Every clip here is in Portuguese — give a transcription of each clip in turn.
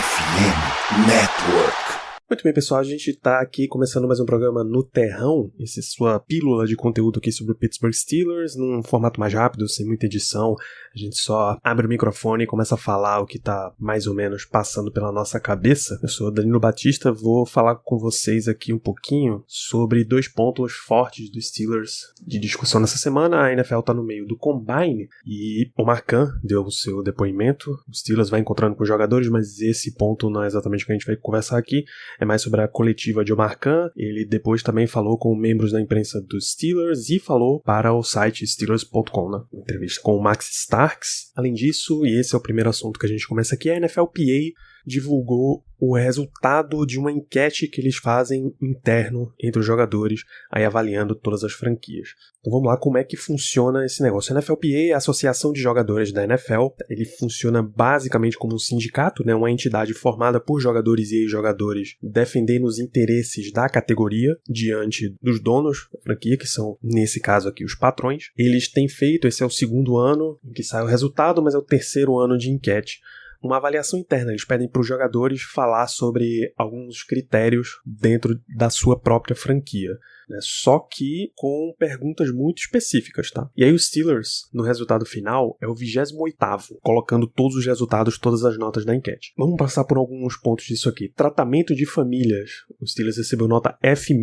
FM Network. Muito bem, pessoal, a gente está aqui começando mais um programa no Terrão, essa é sua pílula de conteúdo aqui sobre o Pittsburgh Steelers, num formato mais rápido, sem muita edição. A gente só abre o microfone e começa a falar o que está mais ou menos passando pela nossa cabeça. Eu sou Danilo Batista, vou falar com vocês aqui um pouquinho sobre dois pontos fortes dos Steelers de discussão nessa semana. A NFL está no meio do Combine e o Marcan deu o seu depoimento. O Steelers vai encontrando com os jogadores, mas esse ponto não é exatamente o que a gente vai conversar aqui. É mais sobre a coletiva de Omar Khan. Ele depois também falou com membros da imprensa dos Steelers e falou para o site Steelers.com, né? Uma entrevista com o Max Starks. Além disso, e esse é o primeiro assunto que a gente começa aqui, a NFLPA divulgou o resultado de uma enquete que eles fazem interno entre os jogadores, aí avaliando todas as franquias. Então vamos lá, como é que funciona esse negócio? A NFLPA é a Associação de Jogadores da NFL. Ele funciona basicamente como um sindicato, né? Uma entidade formada por jogadores e ex-jogadores defendendo os interesses da categoria diante dos donos da franquia, que são, nesse caso aqui, os patrões. Eles têm feito, esse é o segundo ano em que sai o resultado, mas é o terceiro ano de enquete. Uma avaliação interna, eles pedem para os jogadores falar sobre alguns critérios dentro da sua própria franquia, né? Só que com perguntas muito específicas, tá? E aí os Steelers, no resultado final, é o 28º, colocando todos os resultados, todas as notas da enquete. Vamos passar por alguns pontos disso aqui. Tratamento de famílias. Os Steelers recebeu nota F-.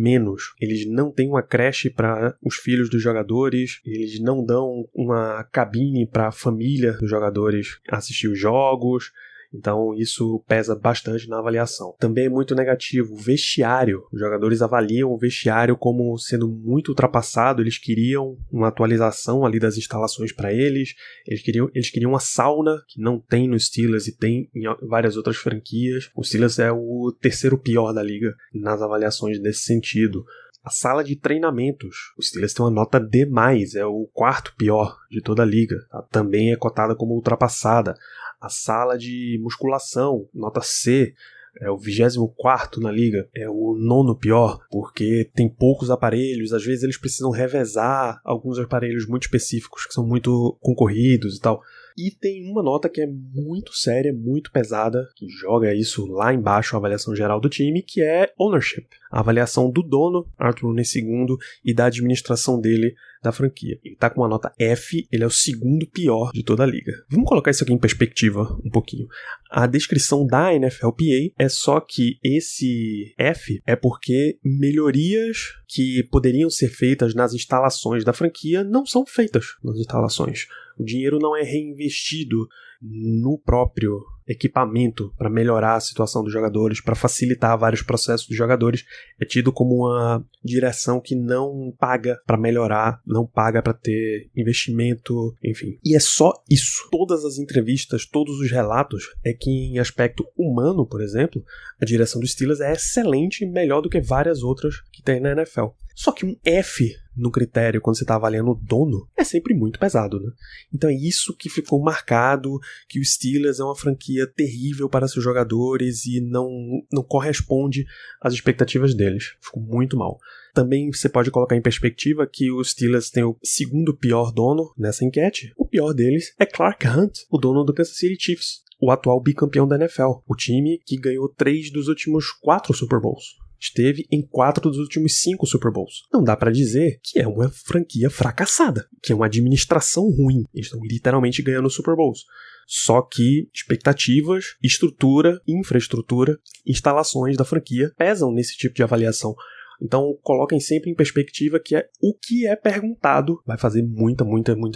Eles não têm uma creche para os filhos dos jogadores, eles não dão uma cabine para a família dos jogadores assistir os jogos. Então isso pesa bastante na avaliação. Também é muito negativo o vestiário. Os jogadores avaliam o vestiário como sendo muito ultrapassado. Eles queriam uma atualização ali das instalações para eles. Eles queriam uma sauna, que não tem no Steelers e tem em várias outras franquias. O Steelers é o terceiro pior da liga nas avaliações desse sentido. A sala de treinamentos. Os Steelers têm uma nota D+, é o quarto pior de toda a liga. Tá? Também é cotada como ultrapassada. A sala de musculação, nota C, é o 24º na liga, é o 9º pior, porque tem poucos aparelhos, às vezes eles precisam revezar alguns aparelhos muito específicos que são muito concorridos e tal. E tem uma nota que é muito séria, muito pesada, que joga isso lá embaixo, a avaliação geral do time, que é ownership. A avaliação do dono, Arthur Rooney II, e da administração dele da franquia. Ele tá com uma nota F, ele é o segundo pior de toda a liga. Vamos colocar isso aqui em perspectiva um pouquinho. A descrição da NFLPA é só que esse F é porque melhorias que poderiam ser feitas nas instalações da franquia não são feitas nas instalações. O dinheiro não é reinvestido no próprio equipamento para melhorar a situação dos jogadores, para facilitar vários processos dos jogadores. É tido como uma direção que não paga para melhorar, não paga para ter investimento, enfim. E é só isso. Todas as entrevistas, todos os relatos, é que em aspecto humano, por exemplo, a direção dos Steelers é excelente e melhor do que várias outras que tem na NFL. Só que um F no critério, quando você está avaliando o dono, é sempre muito pesado, né? Então é isso que ficou marcado, que o Steelers é uma franquia terrível para seus jogadores e não corresponde às expectativas deles. Ficou muito mal. Também você pode colocar em perspectiva que os Steelers têm o segundo pior dono nessa enquete. O pior deles é Clark Hunt, o dono do Kansas City Chiefs, o atual bicampeão da NFL, o time que ganhou 3 dos últimos 4 Super Bowls. Esteve em 4 dos últimos 5 Super Bowls. Não dá pra dizer que é uma franquia fracassada, que é uma administração ruim. Eles estão literalmente ganhando Super Bowls. Só que expectativas, estrutura, infraestrutura, instalações da franquia pesam nesse tipo de avaliação. Então, coloquem sempre em perspectiva que o que é perguntado vai fazer muita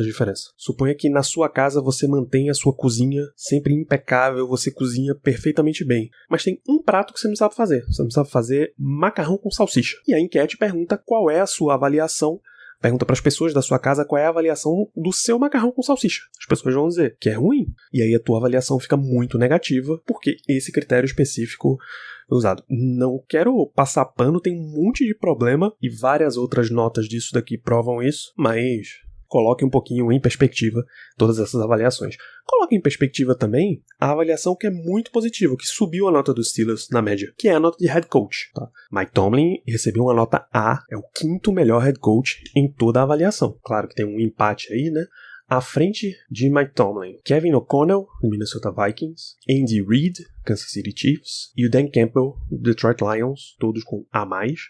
diferença. Suponha que na sua casa você mantém a sua cozinha sempre impecável, você cozinha perfeitamente bem. Mas tem um prato que você não sabe fazer. Você não sabe fazer macarrão com salsicha. E a enquete pergunta qual é a sua avaliação. Pergunta para as pessoas da sua casa qual é a avaliação do seu macarrão com salsicha. As pessoas vão dizer que é ruim. E aí a tua avaliação fica muito negativa, porque esse critério específico é usado. Não quero passar pano, tem um monte de problema e várias outras notas disso daqui provam isso, mas coloque um pouquinho em perspectiva todas essas avaliações. Coloque em perspectiva também a avaliação que é muito positiva, que subiu a nota dos Steelers na média, que é a nota de head coach. Tá? Mike Tomlin recebeu uma nota A, é o 5º melhor head coach em toda a avaliação. Claro que tem um empate aí, né? À frente de Mike Tomlin, Kevin O'Connell, do Minnesota Vikings, Andy Reid, Kansas City Chiefs, e o Dan Campbell, Detroit Lions, todos com A+,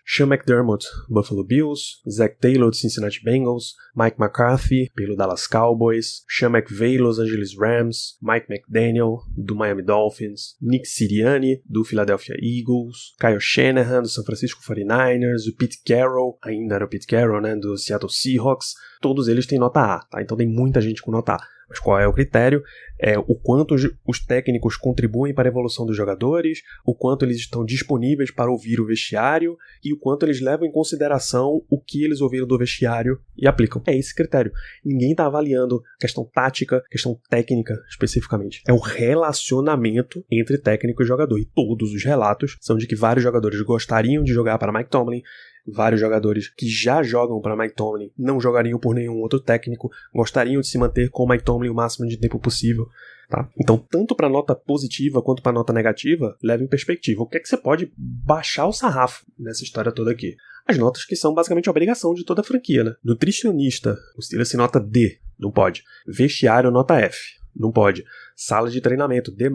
Sean McDermott, Buffalo Bills, Zach Taylor, do Cincinnati Bengals, Mike McCarthy, pelo Dallas Cowboys, Sean McVay, Los Angeles Rams, Mike McDaniel, do Miami Dolphins, Nick Sirianni, do Philadelphia Eagles, Kyle Shanahan, do San Francisco 49ers, o Pete Carroll, ainda era o Pete Carroll, né, do Seattle Seahawks, todos eles têm nota A, tá? Então tem muita gente com nota A. Mas qual é o critério? É o quanto os técnicos contribuem para a evolução dos jogadores, o quanto eles estão disponíveis para ouvir o vestiário e o quanto eles levam em consideração o que eles ouviram do vestiário e aplicam. É esse critério. Ninguém está avaliando questão tática, questão técnica especificamente. É o relacionamento entre técnico e jogador. E todos os relatos são de que vários jogadores gostariam de jogar para Mike Tomlin, vários jogadores que já jogam para Mike Tomlin não jogariam por nenhum outro técnico, gostariam de se manter com o Mike Tomlin o máximo de tempo possível. Tá? Então, tanto para nota positiva quanto para nota negativa, leva em perspectiva. O que é que você pode baixar o sarrafo nessa história toda aqui? As notas que são basicamente a obrigação de toda a franquia, né? Nutricionista, o Steelers se nota D, não pode. Vestiário, nota F. Não pode. Sala de treinamento, D+,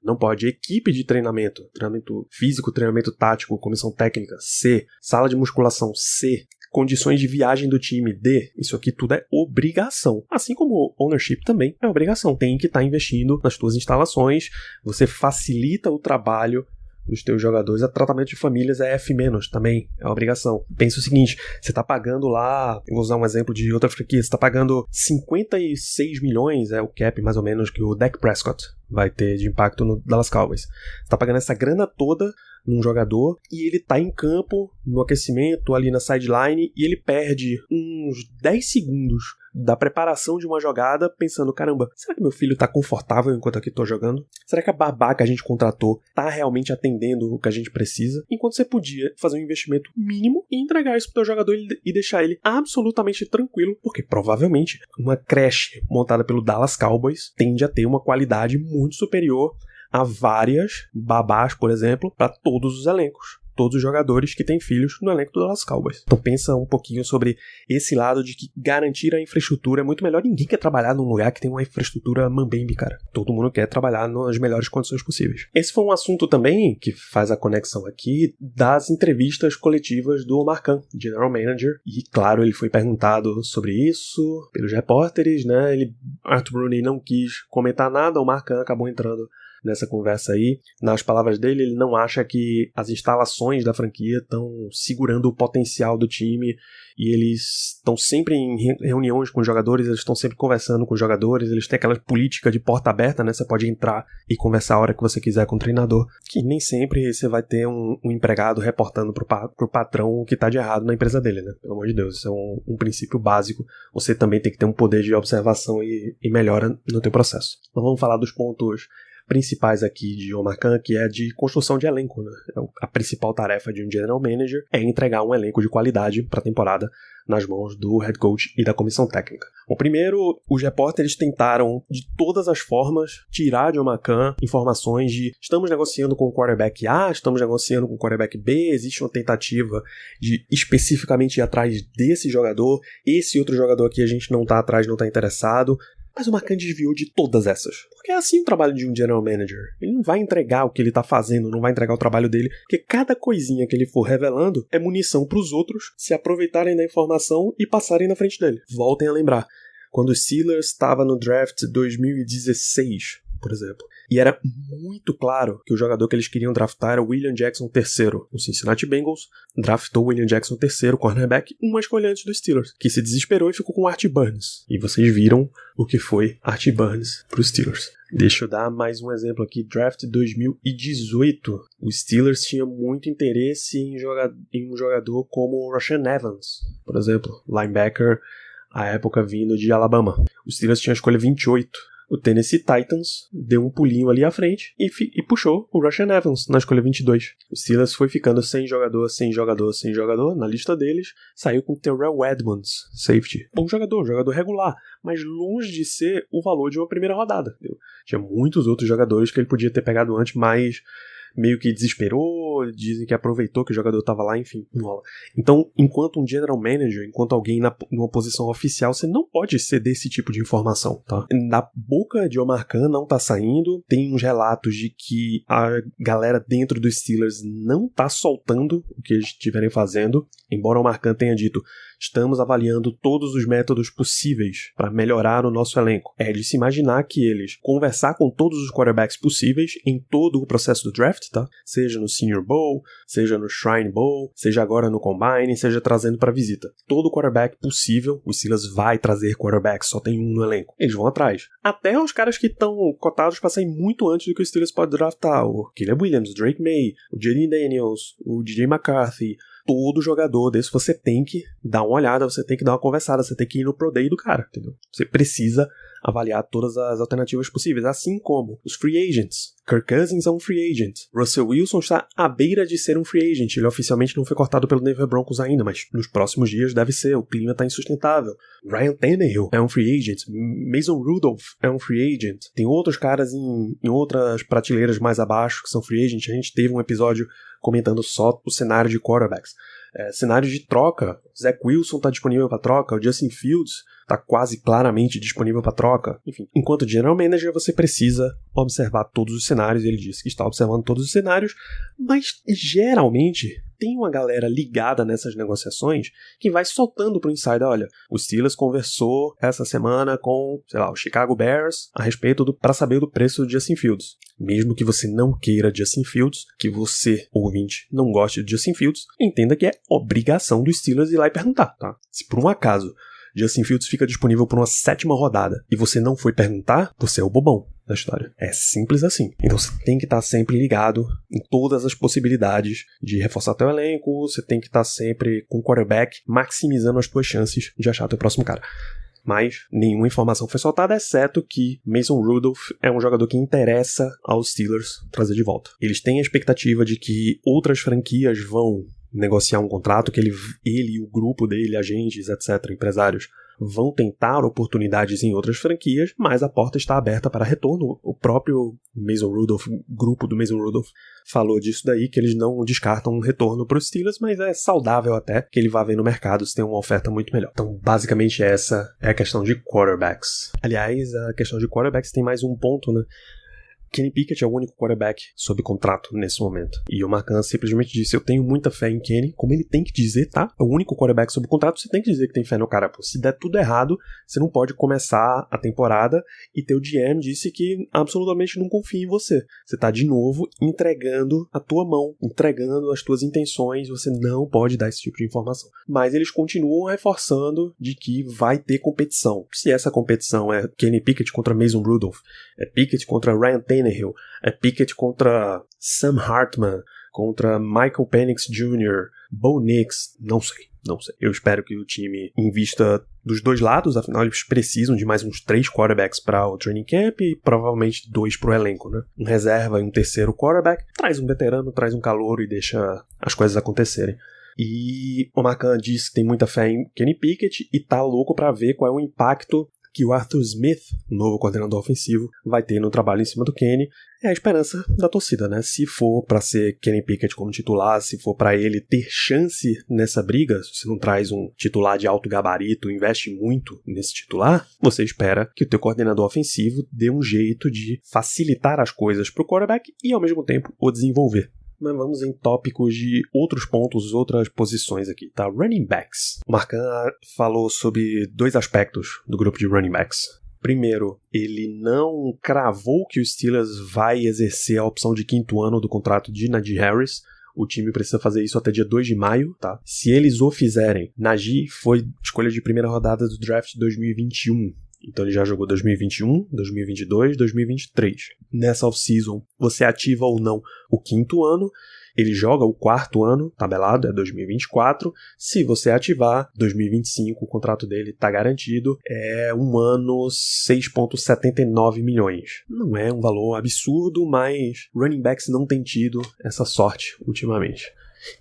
não pode. Equipe de treinamento, treinamento físico, treinamento tático, comissão técnica, C. Sala de musculação, C. Condições de viagem do time, D. Isso aqui tudo é obrigação. Assim como ownership também é obrigação. Tem que estar investindo nas suas instalações, você facilita o trabalho dos teus jogadores. A tratamento de famílias é F-, também é obrigação. Pensa o seguinte, você está pagando lá, eu vou usar um exemplo de outra franquia, você está pagando 56 milhões, é o cap mais ou menos que o Dak Prescott vai ter de impacto no Dallas Cowboys. Você está pagando essa grana toda num jogador e ele tá em campo, no aquecimento, ali na sideline, e ele perde uns 10 segundos da preparação de uma jogada pensando, caramba, será que meu filho tá confortável enquanto aqui tô jogando? Será que a babá que a gente contratou tá realmente atendendo o que a gente precisa? Enquanto você podia fazer um investimento mínimo e entregar isso pro teu jogador e deixar ele absolutamente tranquilo, porque provavelmente uma creche montada pelo Dallas Cowboys tende a ter uma qualidade muito superior a várias babás, por exemplo, para todos os elencos. Todos os jogadores que têm filhos no elenco do Dallas Cowboys. Então pensa um pouquinho sobre esse lado de que garantir a infraestrutura é muito melhor. Ninguém quer trabalhar num lugar que tem uma infraestrutura mambembe, cara. Todo mundo quer trabalhar nas melhores condições possíveis. Esse foi um assunto também que faz a conexão aqui das entrevistas coletivas do Omar Khan, General Manager. E claro, ele foi perguntado sobre isso pelos repórteres, né? Arthur Rooney não quis comentar nada, o Omar Khan acabou entrando nessa conversa aí. Nas palavras dele, ele não acha que as instalações da franquia estão segurando o potencial do time e eles estão sempre em reuniões com os jogadores, eles estão sempre conversando com os jogadores, eles têm aquela política de porta aberta, né? Você pode entrar e conversar a hora que você quiser com o treinador, que nem sempre você vai ter um empregado reportando pro patrão o que tá de errado na empresa dele, né? Pelo amor de Deus, isso é um princípio básico. Você também tem que ter um poder de observação e melhora no teu processo. Então vamos falar dos pontos principais aqui de Omar Khan, que é de construção de elenco, né? A principal tarefa de um general manager é entregar um elenco de qualidade para a temporada nas mãos do head coach e da comissão técnica. Bom, primeiro, os repórteres tentaram de todas as formas tirar de Omar Khan informações de estamos negociando com o quarterback A, estamos negociando com o quarterback B, existe uma tentativa de especificamente ir atrás desse jogador, esse outro jogador aqui a gente não está atrás, não está interessado. Mas o Omar Khan desviou de todas essas. Porque é assim o trabalho de um general manager. Ele não vai entregar o que ele tá fazendo, não vai entregar o trabalho dele, porque cada coisinha que ele for revelando é munição pros outros se aproveitarem da informação e passarem na frente dele. Voltem a lembrar, quando o Steelers estava no draft 2016, por exemplo, e era muito claro que o jogador que eles queriam draftar era o William Jackson III. O Cincinnati Bengals draftou o William Jackson III, cornerback, uma escolha antes dos Steelers, que se desesperou e ficou com o Artie Burns. E vocês viram o que foi Artie Burns para os Steelers. Deixa eu dar mais um exemplo aqui. Draft 2018. Os Steelers tinham muito interesse em um jogador como o Rashaan Evans, por exemplo, linebacker, à época vindo de Alabama. Os Steelers tinham a escolha 28. O Tennessee Titans deu um pulinho ali à frente e puxou o Rashaan Evans na escolha 22. O Steelers foi ficando sem jogador na lista deles. Saiu com Terrell Edmonds, safety. Bom jogador regular, mas longe de ser o valor de uma primeira rodada. Entendeu? Tinha muitos outros jogadores que ele podia ter pegado antes, mais meio que desesperou, dizem que aproveitou que o jogador tava lá, enfim, não rola. Então, enquanto um general manager, enquanto alguém numa posição oficial, você não pode ceder esse tipo de informação, tá? Da boca de Omar Khan não tá saindo, tem uns relatos de que a galera dentro dos Steelers não tá soltando o que eles estiverem fazendo, embora Omar Khan tenha dito, estamos avaliando todos os métodos possíveis para melhorar o nosso elenco. É de se imaginar que eles conversar com todos os quarterbacks possíveis em todo o processo do draft, tá? Seja no Senior Bowl, seja no Shrine Bowl, seja agora no Combine, seja trazendo para visita. Todo quarterback possível, o Steelers vai trazer quarterbacks, só tem um no elenco. Eles vão atrás. Até os caras que estão cotados para sair muito antes do que o Steelers pode draftar. O Caleb Williams, o Drake May, o Jaden Daniels, o DJ McCarthy. Todo jogador desse você tem que dar uma olhada, você tem que dar uma conversada, você tem que ir no Pro Day do cara, entendeu? Você precisa avaliar todas as alternativas possíveis, assim como os free agents. Kirk Cousins é um free agent. Russell Wilson está à beira de ser um free agent. Ele oficialmente não foi cortado pelo Denver Broncos ainda, mas nos próximos dias deve ser. O clima está insustentável. Ryan Tannehill é um free agent. Mason Rudolph é um free agent. Tem outros caras em outras prateleiras mais abaixo que são free agent. A gente teve um episódio comentando só o cenário de quarterbacks. Cenário de troca. Zach Wilson está disponível para troca. O Justin Fields está quase claramente disponível para troca. Enfim, enquanto general manager, você precisa observar todos os cenários. Ele disse que está observando todos os cenários, mas geralmente tem uma galera ligada nessas negociações que vai soltando pro insider, olha, o Steelers conversou essa semana com, sei lá, o Chicago Bears a respeito para saber do preço do Justin Fields. Mesmo que você não queira Justin Fields, que você, ouvinte, não goste de Justin Fields, entenda que é obrigação do Steelers ir lá e perguntar, tá? Se por um acaso Justin Fields fica disponível por uma 7ª rodada e você não foi perguntar, você é o bobão da história. É simples assim. Então você tem que estar sempre ligado em todas as possibilidades de reforçar teu elenco, você tem que estar sempre com o quarterback maximizando as tuas chances de achar teu próximo cara. Mas nenhuma informação foi soltada, exceto que Mason Rudolph é um jogador que interessa aos Steelers trazer de volta. Eles têm a expectativa de que outras franquias vão negociar um contrato, que ele e o grupo dele, agentes, etc., empresários, vão tentar oportunidades em outras franquias, mas a porta está aberta para retorno. O próprio Mason Rudolph, grupo do Mason Rudolph, falou disso daí, que eles não descartam um retorno para os Steelers, mas é saudável até que ele vá ver no mercado se tem uma oferta muito melhor. Então, basicamente, essa é a questão de quarterbacks. Aliás, a questão de quarterbacks tem mais um ponto, né? Kenny Pickett é o único quarterback sob contrato nesse momento. E o Omar Khan simplesmente disse, eu tenho muita fé em Kenny, como ele tem que dizer, tá? É o único quarterback sob contrato, você tem que dizer que tem fé no cara. Pô, se der tudo errado, você não pode começar a temporada e teu GM disse que absolutamente não confia em você. Você tá de novo entregando a tua mão, entregando as tuas intenções, você não pode dar esse tipo de informação. Mas eles continuam reforçando de que vai ter competição. Se essa competição é Kenny Pickett contra Mason Rudolph, é Pickett contra Ryan Tannehill, é Pickett contra Sam Hartman, contra Michael Penix Jr., Bo Nix, não sei. Eu espero que o time invista dos dois lados, afinal eles precisam de mais uns 3 quarterbacks para o training camp e provavelmente 2 para o elenco, né? Um reserva e um terceiro quarterback, traz um veterano, traz um calouro e deixa as coisas acontecerem. E o Omar Khan diz que tem muita fé em Kenny Pickett e tá louco para ver qual é o impacto que o Arthur Smith, o novo coordenador ofensivo, vai ter no trabalho em cima do Kenny. É a esperança da torcida, né? Se for pra ser Kenny Pickett como titular, se for pra ele ter chance nessa briga, se você não traz um titular de alto gabarito, investe muito nesse titular, você espera que o teu coordenador ofensivo dê um jeito de facilitar as coisas pro quarterback e, ao mesmo tempo, o desenvolver. Mas vamos em tópicos de outros pontos, outras posições aqui, tá? Running backs. O Omar Khan falou sobre 2 aspectos do grupo de running backs. Primeiro, ele não cravou que o Steelers vai exercer a opção de 5º ano do contrato de Najee Harris. O time precisa fazer isso até dia 2 de maio, tá? Se eles o fizerem, Najee foi escolha de primeira rodada do draft de 2021. Então ele já jogou 2021, 2022, 2023. Nessa off-season, você ativa ou não o 5º ano. Ele joga o 4º ano, tabelado, é 2024. Se você ativar, 2025, o contrato dele está garantido. É um ano 6,79 milhões. Não é um valor absurdo, mas running backs não têm tido essa sorte ultimamente.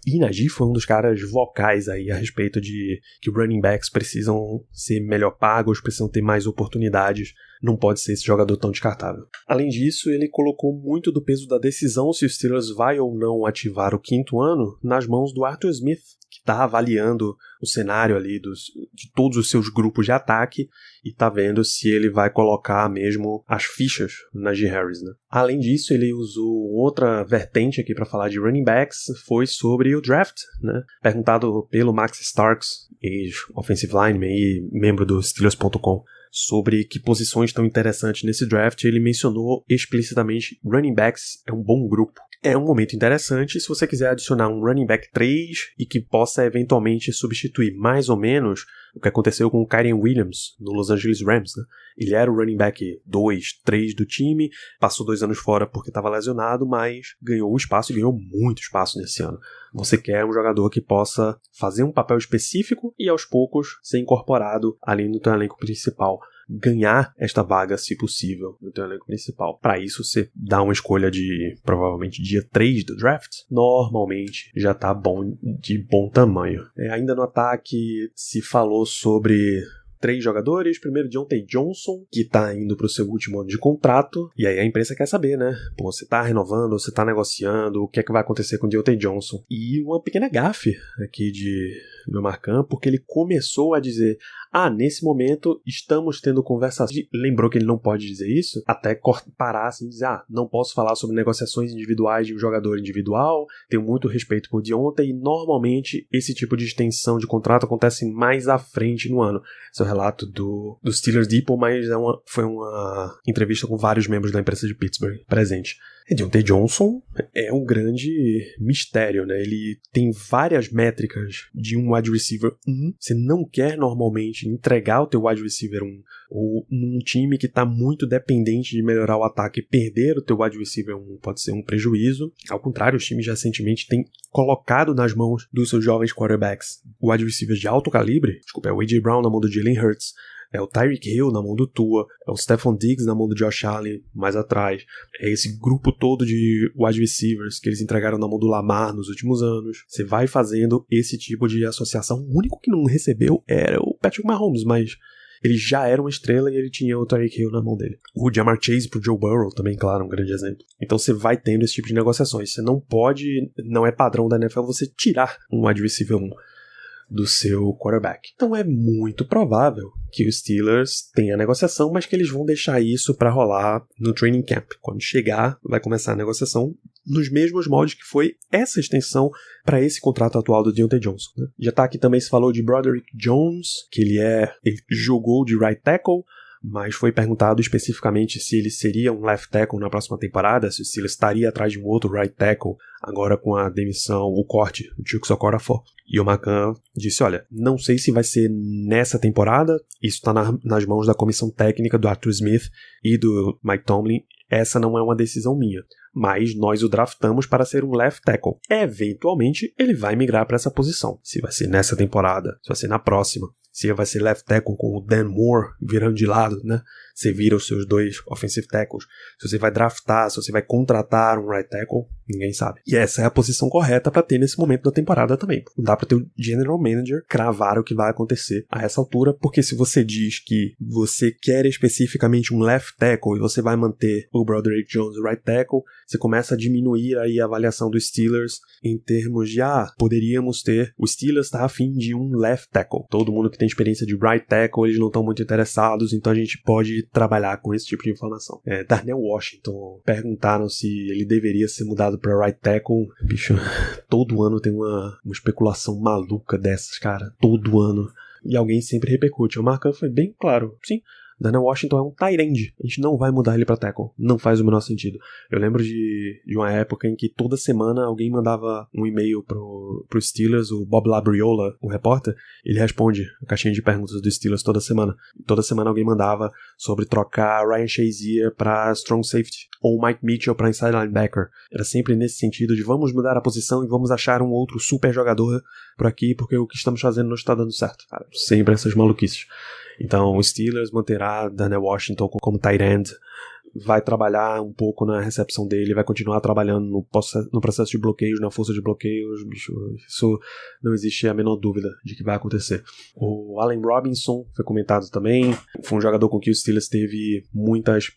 E Najee foi um dos caras vocais aí a respeito de que running backs precisam ser melhor pagos, precisam ter mais oportunidades não pode ser esse jogador tão descartável. Além disso, ele colocou muito do peso da decisão se o Steelers vai ou não ativar o 5º ano nas mãos do Arthur Smith, que está avaliando o cenário ali de todos os seus grupos de ataque e está vendo se ele vai colocar mesmo as fichas na Najee Harris, né? Além disso, ele usou outra vertente aqui para falar de running backs, foi sobre o draft, né? Perguntado pelo Max Starks, ex-offensive lineman e membro do Steelers.com, sobre que posições estão interessantes nesse draft, ele mencionou explicitamente running backs é um bom grupo. É um momento interessante se você quiser adicionar um running back 3 e que possa eventualmente substituir mais ou menos o que aconteceu com o Kyren Williams no Los Angeles Rams, né? Ele era o running back 2, 3 do time, passou 2 anos fora porque estava lesionado, mas ganhou espaço e ganhou muito espaço nesse ano. Você quer um jogador que possa fazer um papel específico e aos poucos ser incorporado ali no teu elenco principal. Ganhar esta vaga, se possível, no teu elenco principal. Para isso, você dá uma escolha de, provavelmente, dia 3 do draft. Normalmente, já tá de bom tamanho. Ainda no ataque, se falou sobre 3 jogadores. Primeiro, Diontae Johnson, que tá indo pro seu último ano de contrato. E aí a imprensa quer saber, né? Pô, você tá renovando, você tá negociando, o que é que vai acontecer com o Diontae Johnson? E uma pequena gafe aqui do Marcan, porque ele começou a dizer: nesse momento estamos tendo conversações. Lembrou que ele não pode dizer isso, até parar assim e dizer: não posso falar sobre negociações individuais de um jogador individual, tenho muito respeito por Diontae, e normalmente esse tipo de extensão de contrato acontece mais à frente no ano. Esse é o relato do Steelers Depot, mas foi uma entrevista com vários membros da imprensa de Pittsburgh presente. Diontae Johnson é um grande mistério, né? Ele tem várias métricas de um wide receiver 1. Você não quer normalmente entregar o teu wide receiver 1 ou num time que está muito dependente de melhorar o ataque e perder o teu wide receiver 1 pode ser um prejuízo. Ao contrário, os times recentemente têm colocado nas mãos dos seus jovens quarterbacks o wide receiver de alto calibre. É o A.J. Brown na mão do Jalen Hurts, é o Tyreek Hill na mão do Tua, é o Stephon Diggs na mão do Josh Allen mais atrás, é esse grupo todo de wide receivers que eles entregaram na mão do Lamar nos últimos anos. Você vai fazendo esse tipo de associação. O único que não recebeu era o Patrick Mahomes, mas ele já era uma estrela e ele tinha o Tyreek Hill na mão dele. O Ja'Marr Chase pro Joe Burrow também, claro, um grande exemplo. Então você vai tendo esse tipo de negociações. Você não é padrão da NFL você tirar um wide receiver 1 do seu quarterback. Então é muito provável que os Steelers tenham a negociação, mas que eles vão deixar isso para rolar no training camp. Quando chegar, vai começar a negociação nos mesmos moldes que foi essa extensão para esse contrato atual do Diontae Johnson, né? Já tá aqui também, se falou de Broderick Jones, que ele jogou de right tackle, mas foi perguntado especificamente se ele seria um left tackle na próxima temporada, se o Steelers estaria atrás de um outro right tackle, agora com a demissão, o corte do Chuks Okorafor. E o Marcan disse: olha, não sei se vai ser nessa temporada, isso está nas mãos da comissão técnica do Arthur Smith e do Mike Tomlin, essa não é uma decisão minha, mas nós o draftamos para ser um left tackle. Eventualmente, ele vai migrar para essa posição. Se vai ser nessa temporada, se vai ser na próxima, se vai ser left tackle com o Dan Moore virando de lado, né? Você vira os seus 2 offensive tackles. Se você vai draftar, se você vai contratar um right tackle, ninguém sabe. E essa é a posição correta para ter nesse momento da temporada também. Não dá para ter o general manager cravar o que vai acontecer a essa altura, porque se você diz que você quer especificamente um left tackle e você vai manter o Broderick Jones right tackle, você começa a diminuir aí a avaliação dos Steelers em termos de, poderíamos ter, o Steelers está a fim de um left tackle. Todo mundo que tem experiência de right tackle, eles não estão muito interessados, então a gente pode trabalhar com esse tipo de informação. Darnell Washington, perguntaram se ele deveria ser mudado para right tackle. Bicho, todo ano tem uma especulação maluca dessas, cara. Todo ano. E alguém sempre repercute. O Marcan foi bem claro. Sim, Darnell Washington é um tight end. A gente não vai mudar ele pra tackle. Não faz o menor sentido. Eu lembro de uma época em que toda semana alguém mandava um e-mail pro Steelers, o Bob Labriola, o repórter, ele responde a caixinha de perguntas do Steelers toda semana. Toda semana alguém mandava sobre trocar Ryan Shazier pra strong safety ou Mike Mitchell pra inside linebacker. Era sempre nesse sentido de vamos mudar a posição e vamos achar um outro super jogador por aqui porque o que estamos fazendo não está dando certo. Cara, sempre essas maluquices. Então o Steelers manterá Darnell Washington como tight end vai trabalhar um pouco na recepção dele, vai continuar trabalhando no processo de bloqueios, na força de bloqueios, bicho, isso não existe a menor dúvida de que vai acontecer. O Allen Robinson foi comentado também, foi um jogador com que o Steelers teve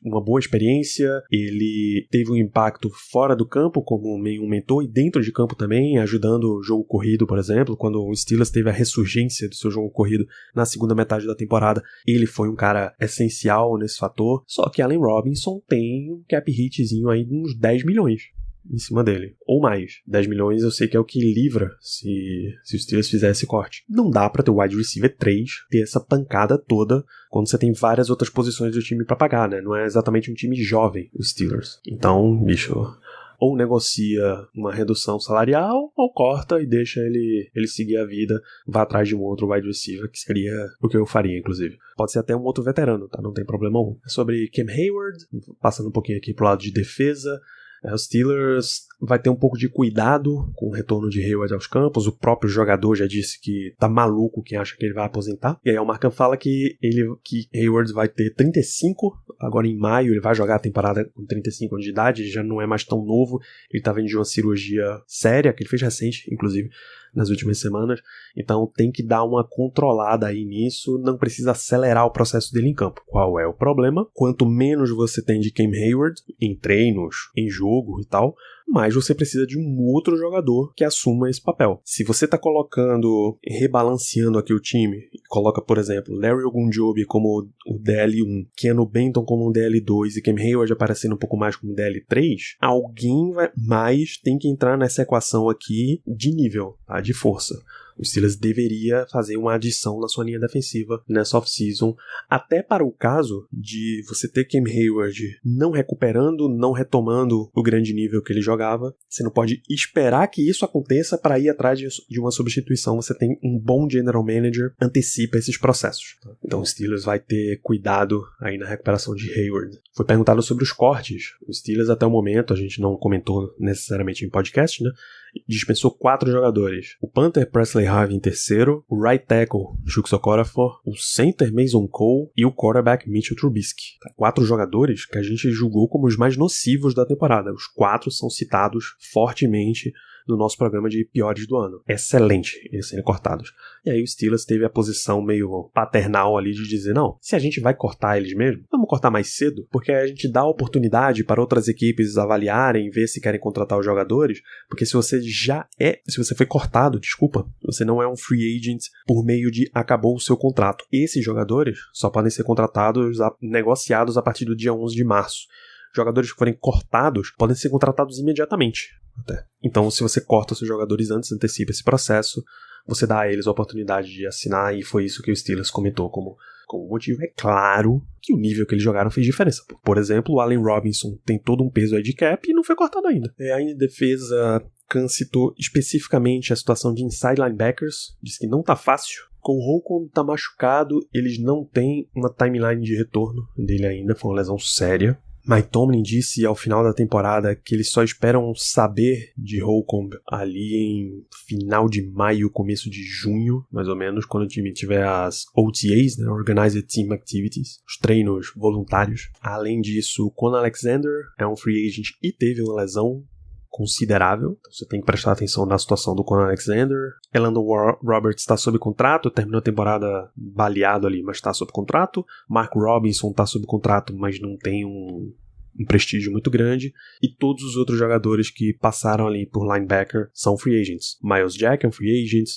uma boa experiência, ele teve um impacto fora do campo como um mentor e dentro de campo também, ajudando o jogo corrido, por exemplo, quando o Steelers teve a ressurgência do seu jogo corrido na segunda metade da temporada, ele foi um cara essencial nesse fator, só que Allen Robinson tem um cap hitzinho aí de uns 10 milhões em cima dele, ou mais. 10 milhões eu sei que é o que livra se o Steelers fizer esse corte. Não dá pra ter o wide receiver 3 ter essa pancada toda quando você tem várias outras posições do time pra pagar, né? Não é exatamente um time jovem, os Steelers. Então, bicho, ou negocia uma redução salarial, ou corta e deixa ele seguir a vida, vá atrás de um outro wide receiver, que seria o que eu faria, inclusive. Pode ser até um outro veterano, tá? Não tem problema algum. É sobre Cam Hayward, passando um pouquinho aqui pro lado de defesa. O Steelers vai ter um pouco de cuidado com o retorno de Hayward aos campos. O próprio jogador já disse que tá maluco quem acha que ele vai aposentar. E aí o Markham fala que Hayward vai ter 35, agora em maio ele vai jogar a temporada com 35 anos de idade, já não é mais tão novo. Ele tá vindo de uma cirurgia séria, que ele fez recente, inclusive, nas últimas semanas. Então tem que dar uma controlada aí nisso, não precisa acelerar o processo dele em campo. Qual é o problema? Quanto menos você tem de Cam Hayward em treinos, em jogo e tal, mais você precisa de um outro jogador que assuma esse papel. Se você tá rebalanceando aqui o time, coloca, por exemplo, Larry Ogunjobi como o DL1, Keanu Benton como um DL2 e Cam Hayward aparecendo um pouco mais como DL3, alguém mais tem que entrar nessa equação aqui de nível, tá? De força. O Steelers deveria fazer uma adição na sua linha defensiva nessa off-season, até para o caso de você ter Cam Hayward não recuperando, não retomando o grande nível que ele jogava. Você não pode esperar que isso aconteça para ir atrás de uma substituição. Você tem um bom general manager, antecipa esses processos. Então o Steelers vai ter cuidado aí na recuperação de Hayward. Foi perguntado sobre os cortes. O Steelers até o momento, a gente não comentou necessariamente em podcast, né? Dispensou 4 jogadores. O punter Presley Harvin em terceiro, o right tackle Chuks Okorafor, o center Mason Cole e o quarterback Mitchell Trubisky. 4 jogadores que a gente julgou como os mais nocivos da temporada. Os 4 são citados fortemente no nosso programa de piores do ano. Excelente eles serem cortados. E aí o Steelers teve a posição meio paternal ali de dizer, não, se a gente vai cortar eles mesmo, vamos cortar mais cedo, porque a gente dá oportunidade para outras equipes avaliarem, ver se querem contratar os jogadores, porque se você foi cortado, você não é um free agent por meio de acabou o seu contrato. Esses jogadores só podem ser negociados a partir do dia 11 de março. Jogadores que forem cortados podem ser contratados imediatamente. Até. Então, se você corta os seus jogadores antes, antecipa esse processo, você dá a eles a oportunidade de assinar, e foi isso que o Steelers comentou como motivo. É claro que o nível que eles jogaram fez diferença. Por exemplo, o Allen Robinson tem todo um peso aí de cap e não foi cortado ainda. Aí em defesa, Khan citou especificamente a situação de inside linebackers, disse que não tá fácil. Com o Holcomb tá machucado, eles não têm uma timeline de retorno dele ainda, foi uma lesão séria. Mike Tomlin disse ao final da temporada que eles só esperam saber de Holcomb ali em final de maio, começo de junho, mais ou menos, quando o time tiver as OTAs, né, Organized Team Activities, os treinos voluntários. Além disso, Kwon Alexander é um free agent e teve uma lesão considerável, então você tem que prestar atenção na situação do Kwon Alexander. Elandon Roberts está sob contrato, terminou a temporada baleado ali, mas está sob contrato. Mark Robinson está sob contrato, mas não tem um prestígio muito grande. E todos os outros jogadores que passaram ali por linebacker são free agents. Miles Jack é um free agent,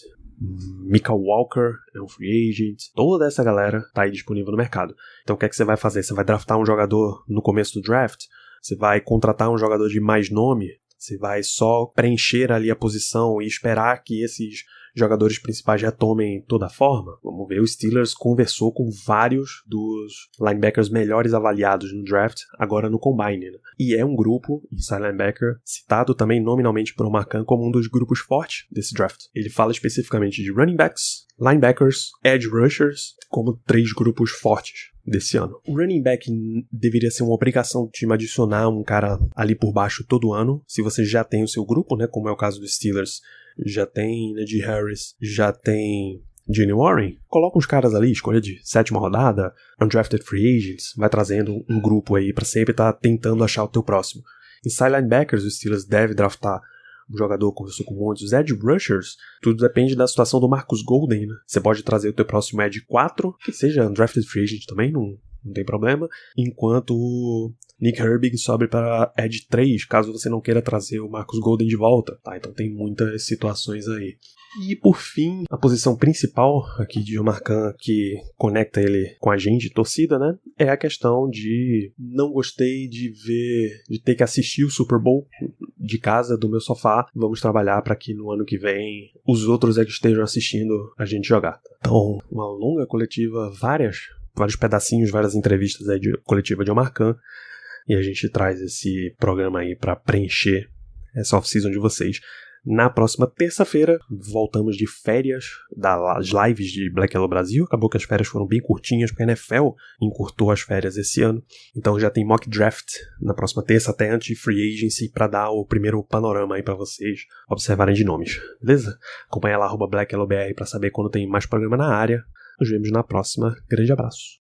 Mika Walker é um free agent. Toda essa galera está aí disponível no mercado. Então o que é que você vai fazer? Você vai draftar um jogador no começo do draft? Você vai contratar um jogador de mais nome? Você vai só preencher ali a posição e esperar que esses jogadores principais retomem toda a forma? Vamos ver, o Steelers conversou com vários dos linebackers melhores avaliados no draft, agora no Combine, né? E é um grupo, inside linebacker, citado também nominalmente por Marcan como um dos grupos fortes desse draft. Ele fala especificamente de running backs, linebackers, edge rushers, como 3 grupos fortes desse ano. O running back deveria ser uma obrigação do time adicionar um cara ali por baixo todo ano, se você já tem o seu grupo, né, como é o caso dos Steelers. Já tem Najee Harris, já tem Jaylen Warren, coloca uns caras ali, escolha de 7ª rodada, undrafted free agents, vai trazendo um grupo aí pra sempre estar tentando achar o teu próximo. Inside linebackers, os Steelers deve draftar um jogador, conversou com muitos. Os edge rushers, tudo depende da situação do Marcus Golden, né? Você pode trazer o teu próximo edge 4, que seja undrafted free agent também, não tem problema, enquanto o Nick Herbig sobe para edge 3, caso você não queira trazer o Marcus Golden de volta, tá? Então tem muitas situações aí. E por fim, a posição principal aqui de Omarcan, que conecta ele com a gente, torcida, né? É a questão de não gostei de ter que assistir o Super Bowl de casa, do meu sofá. Vamos trabalhar para que no ano que vem os outros que estejam assistindo a gente jogar. Então, uma longa coletiva, vários pedacinhos, várias entrevistas aí de coletiva de Omarcan, e a gente traz esse programa aí para preencher essa off-season de vocês. Na próxima terça-feira, voltamos de férias das lives de Black Yellow Brasil. Acabou que as férias foram bem curtinhas, porque a NFL encurtou as férias esse ano. Então já tem mock draft na próxima terça, até antes de free agency, para dar o primeiro panorama aí para vocês observarem de nomes. Beleza? Acompanha lá @BlackYellowBR para saber quando tem mais programa na área. Nos vemos na próxima. Grande abraço.